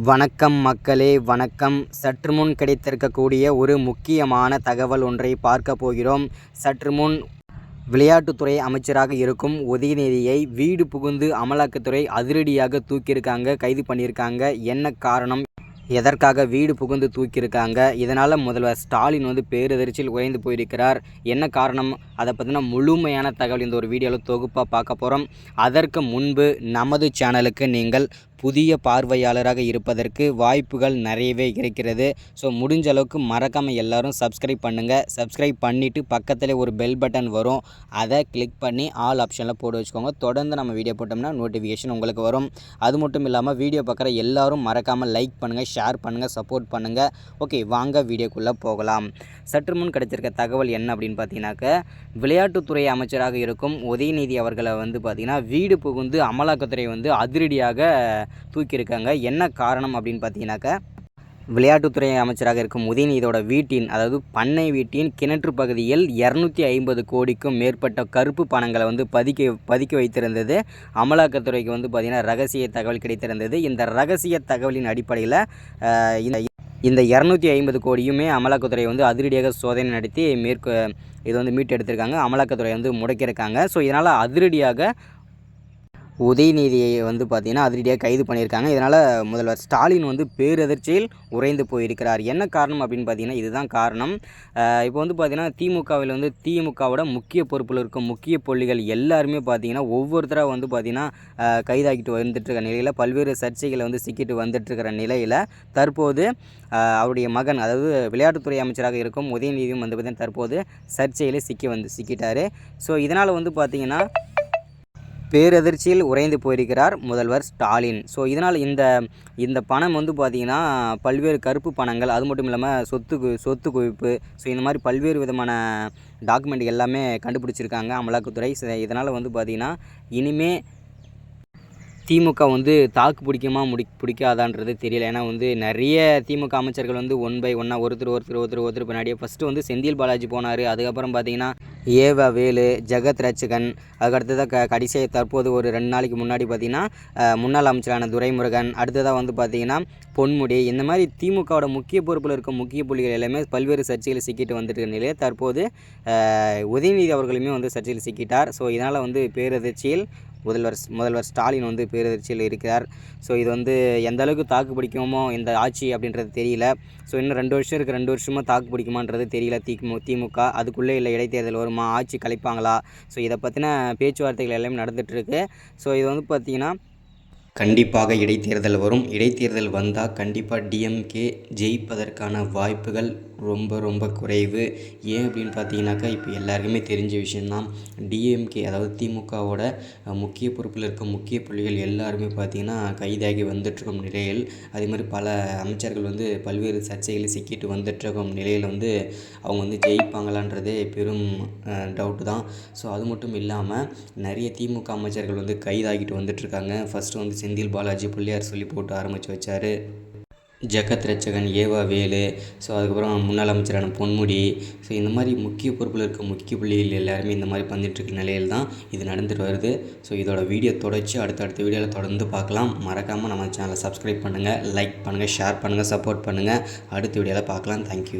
வணக்கம் மக்களே, வணக்கம். சற்று முன் கிடைத்திருக்கக்கூடிய ஒரு முக்கியமான தகவல் ஒன்றை பார்க்க போகிறோம். சற்று முன் விளையாட்டுத்துறை அமைச்சராக இருக்கும் உதயநிதியை வீடு புகுந்து அமலாக்கத்துறை அதிரடியாக தூக்கியிருக்காங்க, கைது பண்ணியிருக்காங்க. என்ன காரணம், எதற்காக வீடு புகுந்து தூக்கியிருக்காங்க, இதனால் முதல்வர் ஸ்டாலின் பேரதிர்ச்சியில் உறைந்து போயிருக்கிறார், என்ன காரணம், அதை பற்றின முழுமையான தகவல் இந்த ஒரு வீடியோவில் தொகுப்பாக பார்க்க போகிறோம். அதற்கு முன்பு நமது சேனலுக்கு நீங்கள் புதிய பார்வையாளராக இருப்பதற்கு வாய்ப்புகள் நிறையவே இருக்கிறது. ஸோ முடிஞ்ச அளவுக்கு மறக்காமல் எல்லோரும் சப்ஸ்கிரைப் பண்ணுங்கள். சப்ஸ்கிரைப் பண்ணிவிட்டு பக்கத்தில் ஒரு பெல் பட்டன் வரும், அதை கிளிக் பண்ணி ஆல் ஆப்ஷனில் போட்டு வச்சுக்கோங்க. தொடர்ந்து நம்ம வீடியோ போட்டோம்னா நோட்டிஃபிகேஷன் உங்களுக்கு வரும். அது மட்டும் இல்லாமல் வீடியோ பார்க்குற எல்லோரும் மறக்காமல் லைக் பண்ணுங்கள், ஷேர் பண்ணுங்கள், சப்போர்ட் பண்ணுங்கள். ஓகே, வாங்க வீடியோக்குள்ளே போகலாம். சற்று முன் கிடைச்சிருக்க தகவல் என்ன அப்படின்னு பார்த்தீங்கன்னாக்க, விளையாட்டுத்துறை அமைச்சராக இருக்கும் உதயநிதி அவர்களை பார்த்திங்கன்னா வீடு புகுந்து அமலாக்கத்துறை அதிரடியாக தூக்கியிருக்காங்க. என்ன காரணம் அப்படின்னு பார்த்தீங்கன்னாக்க, விளையாட்டுத்துறை அமைச்சராக இருக்கும் உதயநிதியோட வீட்டின், அதாவது பண்ணை வீட்டின் கிணற்று பகுதியில் 250 கோடிக்கும் மேற்பட்ட கருப்பு பணங்களை பதுக்கி வைத்திருந்தது. அமலாக்கத்துறைக்கு பார்த்திங்கன்னா ரகசிய தகவல் கிடைத்திருந்தது. இந்த ரகசிய தகவலின் அடிப்படையில் இந்த 250 கோடியுமே அமலாக்கத்துறை அதிரடியாக சோதனை நடத்தி இது மீட்டெடுத்திருக்காங்க. அமலாக்கத்துறை முடக்கியிருக்காங்க. ஸோ இதனால் அதிரடியாக உதயநிதியை பார்த்திங்கன்னா அதிரடியாக கைது பண்ணியிருக்காங்க. இதனால் முதல்வர் ஸ்டாலின் பேரதிர்ச்சியில் உறைந்து போயிருக்கிறார். என்ன காரணம் அப்படின்னு பார்த்தீங்கன்னா, இதுதான் காரணம். இப்போ பார்த்திங்கன்னா திமுகவில் திமுகவோட முக்கிய பொறுப்பில் இருக்கும் முக்கிய புள்ளிகள் எல்லாருமே பார்த்திங்கன்னா ஒவ்வொருத்தராக பார்த்திங்கன்னா கைதாகிட்டு வந்துட்டுருக்க நிலையில், பல்வேறு சர்ச்சைகளை சிக்கிட்டு வந்துட்டுருக்கிற நிலையில், தற்போது அவருடைய மகன், அதாவது விளையாட்டுத்துறை அமைச்சராக இருக்கும் உதயநிதியும் பார்த்திங்கன்னா தற்போது சர்ச்சையில் சிக்கிட்டார். ஸோ இதனால் பார்த்திங்கன்னா பேரதிர்ச்சியில் உறைந்து போயிருக்கிறார் முதல்வர் ஸ்டாலின். ஸோ இதனால் இந்த பணம் பார்த்திங்கன்னா பல்வேறு கருப்பு பணங்கள், அது மட்டும் இல்லாமல் சொத்து குவிப்பு, ஸோ இந்த மாதிரி பல்வேறு விதமான டாக்குமெண்ட் எல்லாமே கண்டுபிடிச்சிருக்காங்க அமலாக்கத்துறை. இதனால் பார்த்திங்கன்னா இனிமே திமுக தாக்கு பிடிக்குமா பிடிக்காதான்றது தெரியல. ஏன்னா நிறைய திமுக அமைச்சர்கள் ஒன் பை ஒன்னாக ஒருத்தர் பின்னாடியே ஃபஸ்ட்டு செந்தில் பாலாஜி போனார். அதுக்கப்புறம் பார்த்திங்கன்னா ஏவா வேலு, ஜெகத் ரட்சகன், அதுக்கடுத்ததாக கடைசியாக தற்போது ஒரு 2 நாளைக்கு முன்னாடி பார்த்திங்கன்னா முன்னாள் அமைச்சரான துரைமுருகன், அடுத்ததாக பார்த்திங்கன்னா பொன்முடி, இந்த மாதிரி திமுகவோட முக்கிய பொறுப்பில் இருக்கும் முக்கிய புள்ளிகள் எல்லாமே பல்வேறு சர்ச்சையில் சிக்கிட்டு வந்துட்டு நிலையில் தற்போது உதயநிதி அவர்களுமே சர்ச்சையில் சிக்கிட்டார். ஸோ இதனால் பேரதிர்ச்சியில் முதல்வர் ஸ்டாலின் பேரதிர்ச்சியில் இருக்கிறார். ஸோ இது எந்த அளவுக்கு தாக்கு பிடிக்குமோ இந்த ஆட்சி அப்படின்றது தெரியல. ஸோ இன்னும் 2 வருஷம் இருக்குது, 2 வருஷமாக தாக்கு பிடிக்குமான்றது தெரியல. திமுக அதுக்குள்ளே இல்லை இடைத்தேர்தல் வருமா, ஆட்சி கலைப்பாங்களா, ஸோ இதை பற்றின பேச்சுவார்த்தைகள் எல்லாமே நடந்துகிட்ருக்கு. ஸோ இது பார்த்திங்கன்னா கண்டிப்பாக இடைத்தேர்தல் வரும். இடைத்தேர்தல் வந்தால் கண்டிப்பாக டிஎம்கே ஜெயிப்பதற்கான வாய்ப்புகள் ரொம்ப குறைவு. ஏன் அப்படின்னு பார்த்தீங்கன்னாக்கா, இப்போ எல்லாருக்குமே தெரிஞ்ச விஷயந்தான். டிஎம்கே, அதாவது திமுகவோட முக்கிய பொறுப்பில் இருக்க முக்கிய புள்ளிகள் எல்லாருமே பார்த்திங்கன்னா கைதாகி வந்துட்டுருக்கும் நிலையில், அதே மாதிரி பல அமைச்சர்கள் பல்வேறு சர்ச்சைகளில் சிக்கிட்டு வந்துட்டுருக்கும் நிலையில் அவங்க ஜெயிப்பாங்களான்றதே பெரும் டவுட்டு தான். ஸோ அது மட்டும் இல்லாமல் நிறைய திமுக அமைச்சர்கள் கைதாகிட்டு வந்துட்டுருக்காங்க. ஃபஸ்ட்டு செந்தில் பாலாஜி பிள்ளையார் சொல்லி போட்டு ஆரம்பித்து வச்சார். ஜெகத் ரட்சகன், ஏவா வேலு, ஸோ அதுக்கப்புறம் முன்னாள் அமைச்சரான பொன்முடி, ஸோ இந்த மாதிரி முக்கிய பொறுப்பில் இருக்க முக்கிய புள்ளிகள் எல்லாருமே இந்த மாதிரி பண்ணிட்டுருக்க நிலையில் தான் இது நடந்துட்டு வருது. ஸோ இதோட வீடியோ தொடர்ச்சி அடுத்தடுத்த வீடியோவில் தொடர்ந்து பார்க்கலாம். மறக்காமல் நம்ம சேனலை சப்ஸ்கிரைப் பண்ணுங்கள், லைக் பண்ணுங்கள், ஷேர் பண்ணுங்கள், சப்போர்ட் பண்ணுங்கள். அடுத்த வீடியோவில் பார்க்கலாம். தேங்க்யூ.